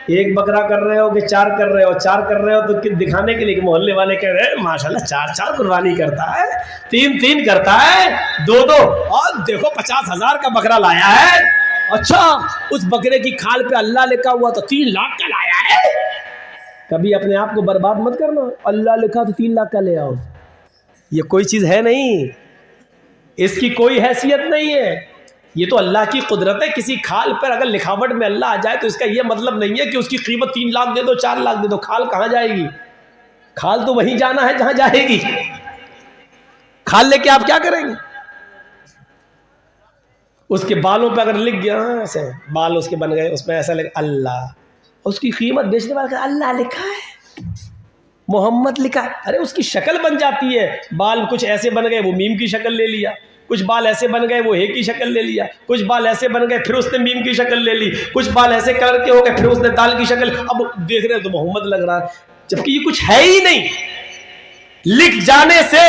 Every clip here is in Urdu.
ایک بکرا کر رہے ہو کہ چار کر رہے ہو؟ چار کر رہے ہو تو دکھانے کے لیے کہ محلے والے کہہ رہے ہیں ماشاءاللہ چار قربانی کرتا ہے، تین کرتا ہے، دو، اور دیکھو 50,000 کا بکرا لایا ہے۔ اچھا اس بکرے کی کھال پہ اللہ لکھا ہوا تو 3 لاکھ کا لایا ہے۔ کبھی اپنے آپ کو برباد مت کرنا، اللہ لکھا تو 3 لاکھ کا لے آؤ، یہ کوئی چیز ہے نہیں، اس کی کوئی حیثیت نہیں ہے، یہ تو اللہ کی قدرت ہے۔ کسی کھال پر اگر لکھاوٹ میں اللہ آ جائے تو اس کا یہ مطلب نہیں ہے کہ اس کی قیمت 3 لاکھ دے دو 4 لاکھ دے دو۔ کھال کہاں جائے گی؟ کھال تو وہیں جانا ہے جہاں جائے گی۔ کھال لے کے آپ کیا کریں گے؟ اس کے بالوں پہ اگر لکھ گیا ایسے بال اس کے بن گئے، اس میں ایسا لکھ اللہ، اس کی قیمت بیچنے والا اللہ لکھا ہے، محمد لکھا ہے، ارے اس کی شکل بن جاتی ہے، بال کچھ ایسے بن گئے وہ میم کی شکل لے لیا، کچھ بال ایسے بن گئے وہ ہے کی شکل لے لیا، کچھ بال ایسے بن گئے پھر اس نے میم کی شکل لے لی، کچھ بال ایسے کلر کے ہو گئے پھر اس نے دال کی شکل، اب دیکھ رہے ہیں تو محمد لگ رہا ہے، جبکہ یہ کچھ ہے ہی نہیں۔ لکھ جانے سے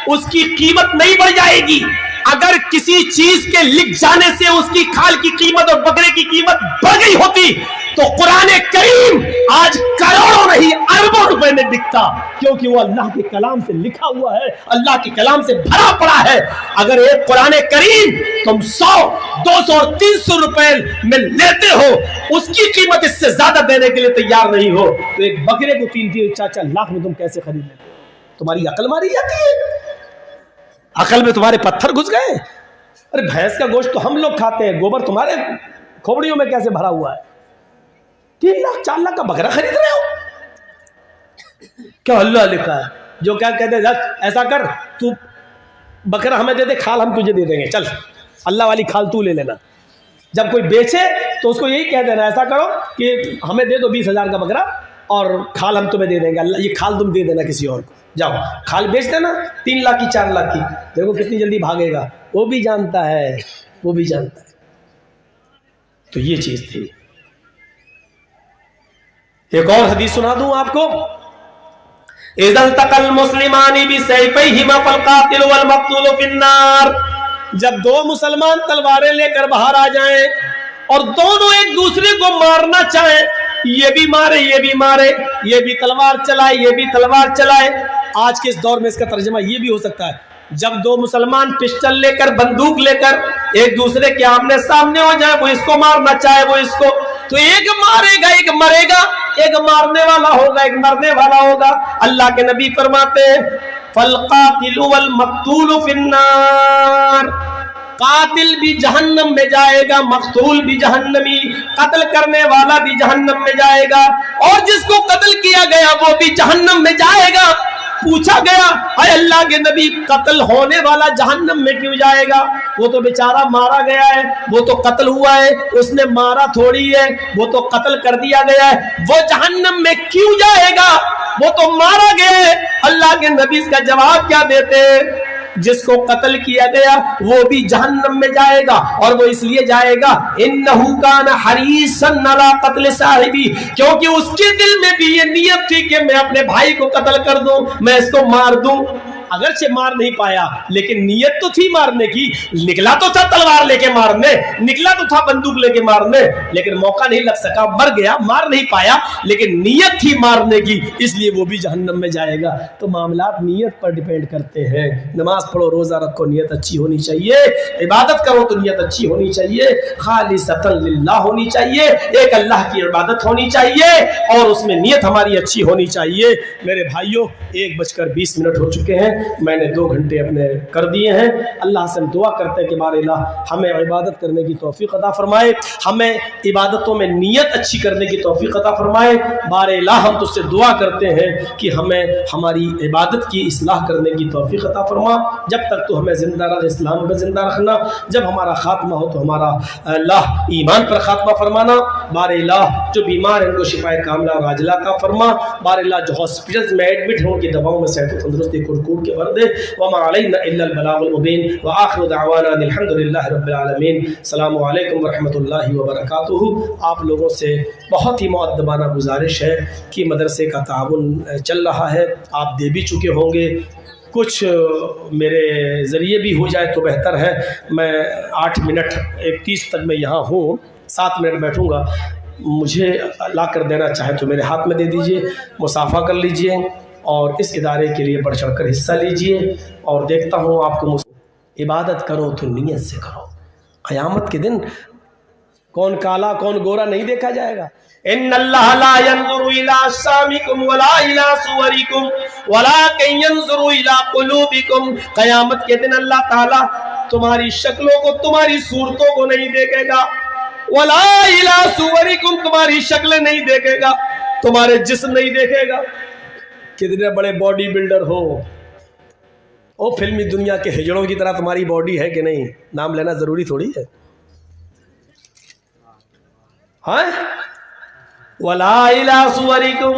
اس کی قیمت نہیں بڑھ جائے گی، اگر کسی چیز کے لکھ جانے سے اس کی کھال کی قیمت اور بکرے کی قیمت بڑھ گئی ہوتی تو قرآن کریم آج کروڑوں نہیں اربوں روپے میں بکتا، کیونکہ وہ اللہ کے کلام سے لکھا ہوا ہے، اللہ کے کلام سے بھرا پڑا ہے۔ اگر ایک قرآن کریم تم 100، 200 اور 300 روپے میں لیتے ہو، اس کی قیمت اس سے زیادہ دینے کے لیے تیار نہیں ہو، تو ایک بکرے کو 3-3، 4-4 لاکھ میں تم کیسے خرید لیتے ہو؟ تمہاری عقل ماری جاتی ہے، عقل میں تمہارے پتھر گھس گئے۔ ارے بھینس کا گوشت تو ہم لوگ کھاتے ہیں، گوبر تمہارے کھوپڑیوں میں کیسے بھرا ہوا ہے؟ 3 لاکھ 4 لاکھ کا بکرا خرید رہے ہو؟ کیا اللہ لکھا ہے؟ جو کیا کہتے ہیں ایسا کر تو بکرا ہمیں دے دے، کھال ہم تجھے دے دیں گے، چل اللہ والی کھال تو لے لینا۔ جب کوئی بیچے تو اس کو یہی کہہ دینا ایسا کرو کہ ہمیں دے دو 20,000 کا بکرا اور کھال ہم تمہیں دے دیں گے، اللہ یہ کھال تم دے دینا کسی اور کو، جاؤ کھال بیچ دینا 3 لاکھ کی 4 لاکھ کی، دیکھو کتنی جلدی بھاگے گا۔ وہ بھی جانتا ہے، وہ بھی جانتا ہے۔ تو یہ چیز تھی۔ ایک اور حدیث سنا دوں آپ کو، اذا التقى المسلمان بسيفيهما فالقاتل والمقتول في النار، جب 2 مسلمان تلواریں لے کر باہر آ جائیں اور دونوں ایک دوسرے کو مارنا چاہیں، یہ بھی مارے یہ بھی مارے، یہ بھی تلوار چلائے یہ بھی تلوار چلائے۔ آج کے اس دور میں اس کا ترجمہ یہ بھی ہو سکتا ہے، جب 2 مسلمان پسٹل لے کر بندوق لے کر ایک دوسرے کے آمنے سامنے ہو جائے، وہ اس کو مارنا چاہے وہ اس کو، تو ایک مارے گا ایک مرے گا، ایک مارنے والا ہوگا ایک مرنے والا ہوگا۔ اللہ کے نبی فرماتے ہیں فالقاتل والمقتول فی النار، قاتل بھی جہنم میں جائے گا، مقتول بھی جہنمی، قتل کرنے والا بھی جہنم میں جائے گا، اور جس کو قتل کیا گیا وہ بھی جہنم میں جائے گا۔ پوچھا گیا اے اللہ کے نبی قتل ہونے والا جہنم میں کیوں جائے گا؟ وہ تو بیچارہ مارا گیا ہے، وہ تو قتل ہوا ہے، اس نے مارا تھوڑی ہے، وہ تو قتل کر دیا گیا ہے، وہ جہنم میں کیوں جائے گا؟ وہ تو مارا گیا ہے۔ اللہ کے نبی اس کا جواب کیا دیتے ہیں؟ جس کو قتل کیا گیا وہ بھی جہنم میں جائے گا، اور وہ اس لیے جائے گا انہو کان حریصا علی قتل صاحبی، کیونکہ اس کے دل میں بھی یہ نیت تھی کہ میں اپنے بھائی کو قتل کر دوں، میں اس کو مار دوں۔ اگرچہ مار نہیں پایا لیکن نیت تو تھی مارنے کی، نکلا تو تھا تلوار لے کے مارنے، نکلا تو تھا بندوق لے کے مارنے، لیکن موقع نہیں لگ سکا، مر گیا، مار نہیں پایا، لیکن نیت تھی مارنے کی، اس لیے وہ بھی جہنم میں جائے گا۔ تو معاملات نیت پر ڈیپینڈ کرتے ہیں۔ نماز پڑھو، روزہ رکھو، نیت اچھی ہونی چاہیے، عبادت کرو تو نیت اچھی ہونی چاہیے، خالصۃ للہ ہونی چاہیے، ایک اللہ کی عبادت ہونی چاہیے، اور اس میں نیت ہماری اچھی ہونی چاہیے۔ میرے بھائیوں 1:20 ہو چکے ہیں، میں نے 2 گھنٹے اپنے کر دیے ہیں۔ اللہ سے ہم دعا کرتے ہیں کہ بار الہ ہمیں عبادت کرنے کی توفیق عطا فرمائے، ہمیں عبادتوں میں نیت اچھی کرنے کی توفیق عطا فرمائے۔ بار الہ ہم تجھ سے دعا کرتے ہیں کہ ہمیں ہماری عبادت کی اصلاح کرنے کی توفیق عطا فرما، جب تک تو ہمیں زندہ رکھ، اسلام میں زندہ رکھنا، جب ہمارا خاتمہ ہو تو ہمارا اللہ ایمان پر خاتمہ فرمانا۔ بار الہ جو بیمار ہیں ان کو شفاء کاملہ اور عاجلہ عطا فرما۔ بار الہ جو ہاسپٹلز میں ایڈمٹ ہیں ان کی دواؤں میں صحت و تندرستی کوٹ کے بھر دے۔ وما علینا الا البلاغ المبین، وآخر دعوانا الحمد للہ رب العالمین۔ السلام علیکم ورحمۃ اللہ وبرکاتہ۔ آپ لوگوں سے بہت ہی مؤدبانہ گزارش ہے کہ مدرسے کا تعاون چل رہا ہے، آپ دے بھی چکے ہوں گے، کچھ میرے ذریعے بھی ہو جائے تو بہتر ہے۔ میں 8:30 تک میں یہاں ہوں، 7 منٹ بیٹھوں گا، مجھے لا کر دینا چاہے تو میرے ہاتھ میں دے دیجئے، مصافحہ کر لیجئے اور اس ادارے کے لیے بڑھ چڑھ کر حصہ لیجئے، اور دیکھتا ہوں آپ کو عبادت کرو تو نیت سے کرو۔ قیامت کے دن کون کالا کون گورا نہیں دیکھا جائے گا۔ ان اللہ لا ينظر الى اجسامکم ولا الى صورکم ولکن ينظر الى قلوبکم۔ قیامت کے دن اللہ تعالیٰ تمہاری شکلوں کو، تمہاری صورتوں کو نہیں دیکھے گا، ولا الى صورکم، تمہاری شکلیں نہیں دیکھے گا، تمہارے جسم نہیں دیکھے گا۔ کتنے بڑے باڈی بلڈر ہو، او فلمی دنیا کے ہجڑوں کی طرح تمہاری باڈی ہے کہ نہیں؟ نام لینا ضروری تھوڑی ہے۔ ہاں وَلَا إِلَىٰ صُوَرِكُمْ،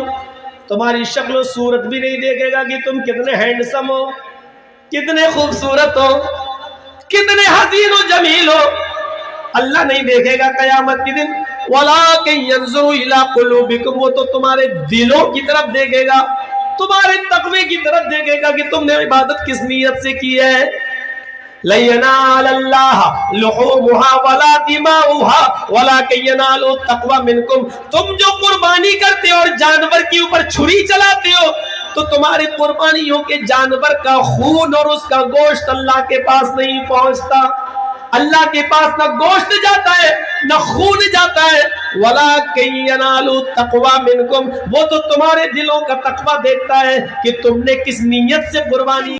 تمہاری شکل و صورت بھی نہیں دیکھے گا کہ تم کتنے ہینڈسم ہو، کتنے خوبصورت ہو، کتنے حسین و جمیل ہو، اللہ نہیں دیکھے گا قیامت کے دن۔ وَلَٰكِن يَنظُرُ إِلَىٰ قُلُوبِكُمْ، وہ تو تمہارے دلوں کی طرف دیکھے گا، تمہارے تقوی کی طرف دیکھے گا کہ تم نے عبادت کس نیت سے کی ہے۔ لَن يَنَالَ اللَّهَ لُحُومُهَا وَلَا دِمَاؤُهَا وَلَٰكِن يَنَالُهُ التَّقْوَىٰ مِنكُمْ۔ تم جو قربانی کرتے ہو اور جانور کے اوپر چھری چلاتے ہو تو تمہاری قربانیوں کے جانور کا خون اور اس کا گوشت اللہ کے پاس نہیں پہنچتا۔ اللہ کے پاس نہ گوشت جاتا ہے نہ خون جاتا ہے۔ وَلَٰكِن يَنَالُهُ التَّقْوَىٰ مِنكُمْ، وہ تو تمہارے دلوں کا تقویٰ دیکھتا ہے کہ تم نے کس نیت سے قربانی